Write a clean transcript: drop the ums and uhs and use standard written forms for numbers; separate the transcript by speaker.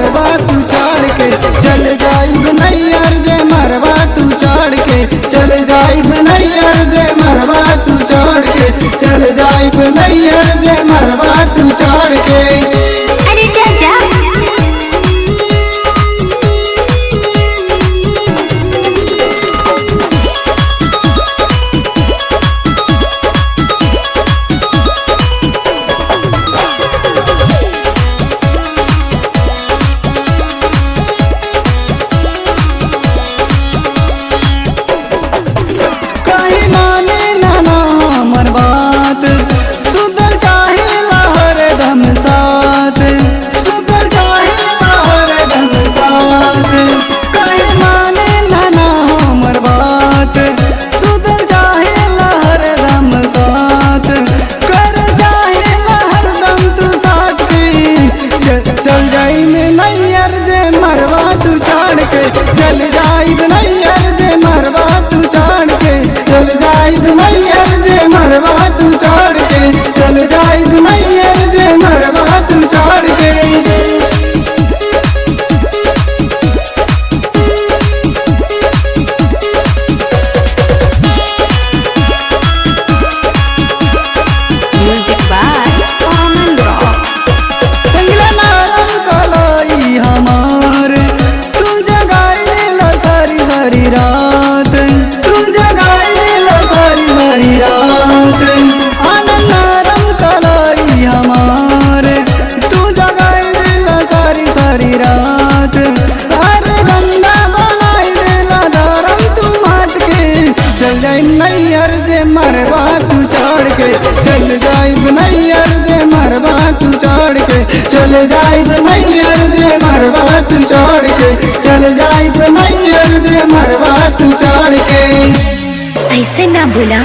Speaker 1: मरवा तू चढ़ के चल जाइब नैयर जे मरवा तू चढ़ के चल जाइब नैयर जे मरवा तू चढ़ के चल जाइब नैयर जे मरवा तू चढ़ के।
Speaker 2: अरे चाचा चल जाइब नैयर जे मरवा तू चढ़ के चल जाइब नैयर जे मरवा तू चढ़ के चल जाइब नैयर जे मरवा तू चढ़ के चल जाइब नैयर जे मरवा तू चढ़ के। Music by common rock.
Speaker 1: हमार तू जगाई लो सारी सारी रात तू जगाई लो सारी सारी रात आनंदरम कलाई हमार तू जगाई लो सारी सारी रात अरे गंदा बनाई देला दारम तू माट के चल जाई नैयर जे मरवा तू चढ़ के चल जाइब नैयर जे मरवा तू चढ़ के चल जाइब नैयर जे मरवा तू चढ़ के चल जाइब नैयर जे मरवा तू चढ़ के।
Speaker 2: ऐसे ना बोला।